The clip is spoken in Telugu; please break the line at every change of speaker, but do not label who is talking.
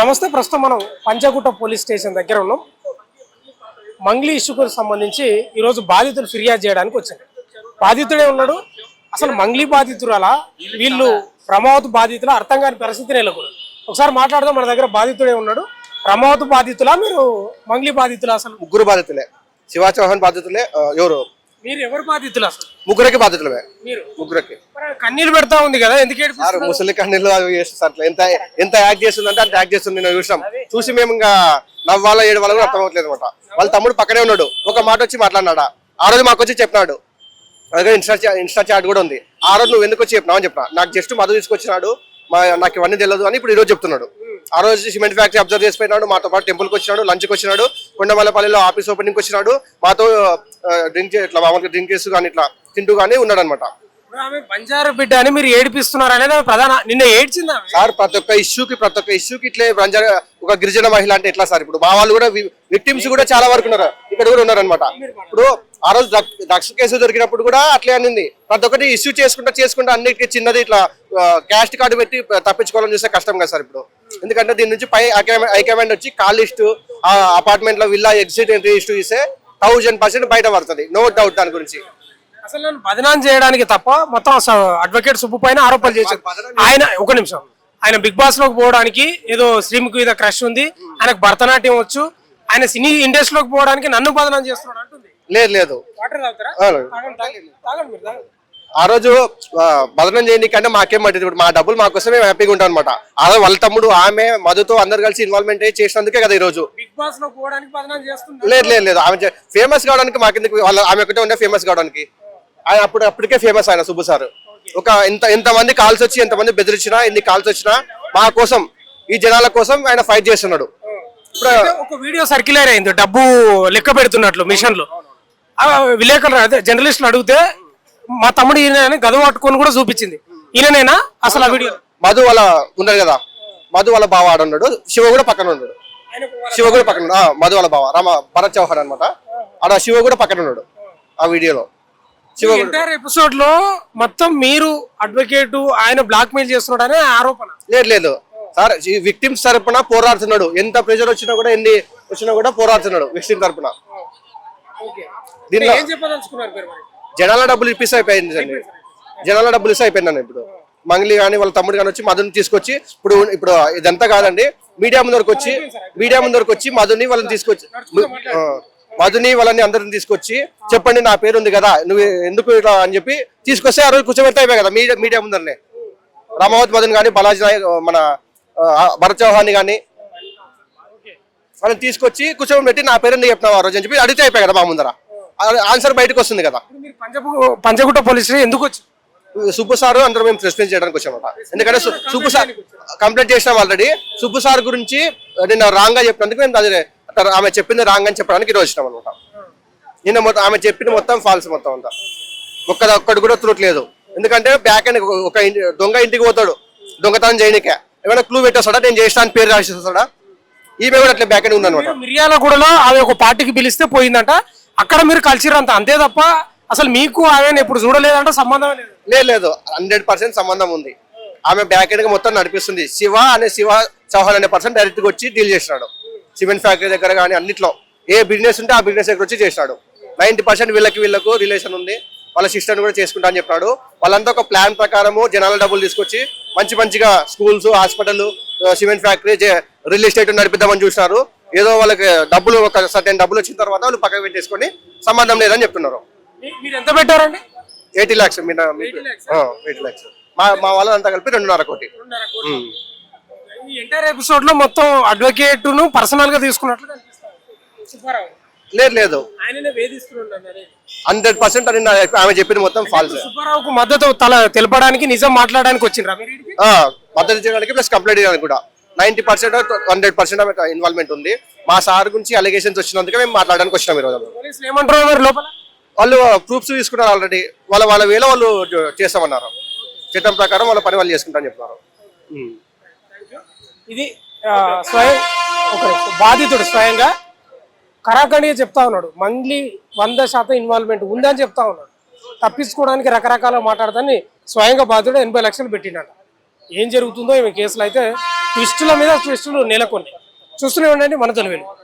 నమస్తే. ప్రస్తుతం మనం పంజాగుట్ట పోలీస్ స్టేషన్ దగ్గర ఉన్నాం. మంగ్లీ ఇష్యూకు సంబంధించి ఈరోజు బాధితులు ఫిర్యాదు చేయడానికి వచ్చారు. బాధితుడే ఉన్నాడు. అసలు మంగ్లీ బాధితురాలా వీళ్ళు ప్రమావతు బాధితుల అర్థం కాని పరిస్థితి నెలకొంది. ఒకసారి మాట్లాడదాం. మన దగ్గర బాధితుడే ఉన్నాడు. ప్రమావతు బాధితులా మీరు మంగ్లీ బాధితులా? అసలు
ముగ్గురు బాధితులే. శివ చౌహాన్ బాధితులే. ఎవరు
మీరు ఎవరు బాధితులు? అసలు
ముగ్గురికి బాధితులే.
మీరు
ముగ్గురికి
కన్నీళ్ళు పెడతా ఉంది కదా, ఎందుకు
ముసలి కన్నీళ్ళు అవి చేస్తారు. ఎంత ఎంత యాక్ట్ చేస్తుందంటే అంత యాక్ట్ చేస్తుంది. నేను చూసి మేము ఇంకా నవ్వాలా ఏడవాళ్ళ కూడా అర్థం అవ్వట్లేదు అనమాట. వాళ్ళ తమ్ముడు పక్కనే ఉన్నాడు. ఒక మాట వచ్చి మాట్లాడినాడా. ఆ రోజు మాకు వచ్చి చెప్పినాడు. అలాగే ఇన్స్టా చాట్ కూడా ఉంది. ఆ రోజు నువ్వు ఎందుకు వచ్చి చెప్పినావు అని చెప్పినా. నాకు జస్ట్ మధు తీసుకొచ్చినాడు, నాకు ఇవన్నీ తెలియదు అని ఇప్పుడు ఈ రోజు చెప్తున్నాడు. ఆ రోజు సిమెంట్ ఫ్యాక్టరీ అబ్జర్వ్ చేసిపోయినాడు. మాతో పాటు టెంపుల్కి వచ్చినాడు, లంచ్కి వచ్చినాడు, కొండమల్లపల్లిలో ఆఫీస్ ఓపెనింగ్కి వచ్చినాడు. మాతో ఇట్లా మామూలుగా డ్రింక్ చేస్తూ కానీ ఇట్లా తింటూ కానీ ఉన్నాడు అనమాట.
బంజారా బిడ్డ అని మీరు ఏడిపిస్తున్నారు అనేది ప్రధాన నిన్న ఏడ్చిందా
సార్? ప్రతి ఒక్క ఇష్యూకి ఇట్లే బంజారా ఒక గిరిజన మహిళ అంటే ఎట్లా సార్? ఇప్పుడు మా వాళ్ళు కూడా విక్టిమ్స్ కూడా చాలా వరకు ఉన్నారు, ఇక్కడ కూడా ఉన్నారు అనమాట. ఇప్పుడు ఆ రోజు డ్రగ్స్ కేసు దొరికినప్పుడు కూడా అట్లే అనింది. ప్రతి ఒక్కటి ఇష్యూ చేసుకుంటా అన్నిటికీ చిన్నది ఇట్లా క్యాస్ట్ కార్డు పెట్టి తప్పించుకోవాలని చూస్తే కష్టం కదా సార్ ఇప్పుడు. ఎందుకంటే దీని నుంచి పై హైకమాండ్ వచ్చి కాల్ లిస్టు, అపార్ట్మెంట్ లో విల్లా ఎగ్జిట్ ఎంట్రీ లిస్టు ఇస్తే 1000% బయట పడుతుంది. నో డౌట్ దాని గురించి.
అసలు నన్ను బదనాం చేయడానికి తప్ప మొత్తం అడ్వకేట్ సుబ్బు పైన ఆరోపణలు చేశారు. ఆయన ఒక నిమిషం, ఆయన బిగ్ బాస్ లోకి పోవడానికి ఏదో శ్రీముఖి మీద క్రష్ ఉంది, ఆయనకు భరతనాట్యం వచ్చు, ఆయన సినీ ఇండస్ట్రీలోకి పోవడానికి నన్ను బదనాం చేస్తున్నాడు అంటుంది.
లేదు
తాగండి.
ఆ రోజు బదనం చేయడానికంటే మాకేం పట్టింది. ఇప్పుడు మా డబ్బులు మాకోసం మేము హ్యాపీగా ఉంటాం అనమాట. ఆ రోజు వాళ్ళ తమ్ముడు ఆమె మధుతో అందరు కలిసి ఇన్వాల్వ్మెంట్ చేసినందుకే కదా ఈ రోజు.
బిగ్ బాస్ లో పోవడానికి బదనాం చేస్తుంది.
లేదు ఆమె ఫేమస్ కావడానికి మాకెందుకు, ఆమె ఒకటే ఉండే ఫేమస్ కావడానికి. ఆయన అప్పటికే ఫేమస్ ఆయన సుబ్బు సార్. ఒక ఎంతమంది కాల్స్ వచ్చి ఎంతమంది బెదిరించినా ఎన్ని కాల్స్ వచ్చినా మా కోసం ఈ జనాల కోసం ఆయన ఫైట్ చేస్తున్నాడు.
ఇప్పుడు ఒక వీడియో సర్క్యులర్ అయింది, డబ్బు లెక్క పెడుతున్నట్లు మిషన్లు. విలేకరులు అదే జర్నలిస్టులు అడిగితే మా తమ్ముడు ఈయన గద పట్టుకొని కూడా చూపించింది. ఈయననేనా అసలు ఆ వీడియో?
మధు వాళ్ళ ఉన్నాడు కదా, మధు వాళ్ళ బావ ఆడున్నాడు, శివ కూడా పక్కన ఉన్నాడు. మధు వాళ్ళ బావ భరత్ చౌహాన్ అనమాట. ఆడ శివ కూడా పక్కన ఉన్నాడు ఆ వీడియోలో.
ఎంటైర్ ఎపిసోడ్ లో మొత్తం మీరు అడ్వకేట్ ఆయన బ్లాక్ మెయిల్ చేస్తున్నాడు అనే ఆరోపణ.
లేదు సార్, విక్టిమ్స్ తరపున పోరాడుతున్నాడు. ఎంత ప్రెజర్ వచ్చినా కూడా ఎన్ని వచ్చినా కూడా పోరాడుతున్నాడు విక్టిమ్ తరపున. దీనిలో జనాల డబ్బులు ఇప్పిస్తే అయిపోయింది అండి. జనాల డబ్బులు ఇస్తే అయిపోయిందండి. ఇప్పుడు మంగ్లీ కానీ వాళ్ళ తమ్ముడు కానీ వచ్చి మధుని తీసుకొచ్చి ఇప్పుడు ఇదంతా కాదండి, మీడియా ముందరకు వచ్చి మధుని వాళ్ళని తీసుకొచ్చి మధుని వాళ్ళని అందరిని తీసుకొచ్చి చెప్పండి నా పేరు ఉంది కదా, నువ్వు ఎందుకు ఇట్లా అని చెప్పి తీసుకొస్తే ఆ రోజు కూర్చోబెడితే అయిపోయి కదా మీడియా ముందరనే. రామావత్ మధుని కానీ, బాలాజీ నాయక్, మన భరత్ చౌహాన్ కానీ వాళ్ళని తీసుకొచ్చి కూర్చోబెట్టి నా పేరు ఎందుకు చెప్తున్నావు ఆ రోజు అని చెప్పి అడిగితే అయిపోయి కదా మా ముందర. ఆన్సర్ బయటకు వస్తుంది కదా.
పంజాగుట్ట పోలీస్ ఎందుకు వచ్చి
సుబ్బు సార్ అందరూ మేము సస్పెండ్ చేయడానికి వచ్చామన్నమాట. ఎందుకంటే సుబ్బు సార్ కంప్లైంట్ చేసినాం ఆల్రెడీ. సుబ్బు సార్ గురించి నిన్న రాంగ్ గా చెప్పినందుకు మేము అదే ఆమె చెప్పింది రాంగ్ అని చెప్పడానికి ఈరోజు వచ్చినాం అనమాట. నిన్న మొత్తం ఆమె చెప్పింది మొత్తం ఫాల్స్ మొత్తం అంతా. ఒక్కటి కూడా ట్రూత్ లేదు. ఎందుకంటే బ్యాక్ అండ్ ఒక దొంగ ఇంటికి పోతాడు దొంగతనం చేయనికే, ఏమైనా క్లూ పెట్టేస్తాడా, నేను చేస్తాను పేరు రాసేస్తాడా. ఈమె కూడా అట్లా బ్యాక్ అండ్ ఉందన్నమాట.
మిర్యాలగూడలో ఆమె ఒక పార్టీకి పిలిస్తే పోయిందంట, అక్కడ మీరు కలిసిరంత అంతే తప్ప అసలు మీకు ఆమె ఎప్పుడు చూడలేదంట, సంబంధం
లేదు. 100% సంబంధం ఉంది. ఆమె బ్యాక్ ఎండ్ గా మొత్తం నడిపిస్తుంది. శివ చౌహాన్ అనే పర్సన్ డైరెక్ట్ గా వచ్చి డీల్ చేసినాడు. సిమెంట్ ఫ్యాక్టరీ దగ్గర కానీ అన్నిట్లో ఏ బిజినెస్ ఉంటే ఆ బిజినెస్ దగ్గర వచ్చి చేసినాడు. 90% వీళ్ళకు రిలేషన్ ఉంది. వాళ్ళ సిస్టర్ని కూడా చేసుకుంటా అని చెప్పాడు. వాళ్ళంతా ఒక ప్లాన్ ప్రకారము జనాల డబ్బులు తీసుకొచ్చి మంచిగా schools, hospital, cement factory, real estate నడిపిద్దామని చూసినారు. ఏదో వాళ్ళకి డబ్బులు ఒక సర్టెన్ డబ్బులు వచ్చిన తర్వాత వాళ్ళు పక్కకు పెట్టేసుకొని సంబంధం లేదని చెప్తున్నారు.
మీరు ఎంత పెట్టారండి?
80 lakhs. 80 lakhs మా వాళ్ళంతా కలిపి 2.5 కోటి.
ఈ ఎంటైర్ ఎపిసోడ్ లో మొత్తం అడ్వకేట్ ను పర్సనల్ గా తీసుకున్నట్లు
లేదు 100% అని ఆమె చెప్పింది మొత్తం ఫాల్స్.
సుబ్బారావుకు మద్దతు తెలపడానికి నిజం మాట్లాడడానికి వచ్చిండ్రా?
మద్దతు చేయడానికి ప్లస్ కంప్లైంట్ చేయడానికి కూడా 90% 100% ఇన్వాల్వ్మెంట్ ఉంది. మా సార్ గురించి అలిగేషన్స్ వచ్చినందుకే మేము మాట్లాడడానికి వచ్చినాం ఈరోజు.
ఏమంటారు లోపల?
వాళ్ళు ప్రూఫ్స్ తీసుకున్నారు ఆల్రెడీ. వాళ్ళ వేలో వాళ్ళు చేస్తామన్నారు. చట్టం ప్రకారం వాళ్ళ పని వాళ్ళు చేసుకుంటారని చెప్తున్నారు.
ఇది బాధితుడు స్వయంగా కరాఖండిగా చెప్తా ఉన్నాడు. మంగ్లీ 100% ఇన్వాల్వ్మెంట్ ఉందని చెప్తా ఉన్నాడు. తప్పించుకోవడానికి రకరకాల మాట్లాడతాన్ని స్వయంగా బాధితుడు 80 లక్షలు పెట్టినట్ట. ఏం జరుగుతుందో ఈమె కేసులు అయితే ట్విస్టుల మీద ట్విస్టులు నెలకొన్నాయి. చూస్తూనే ఉండండి మన తెలుగులో.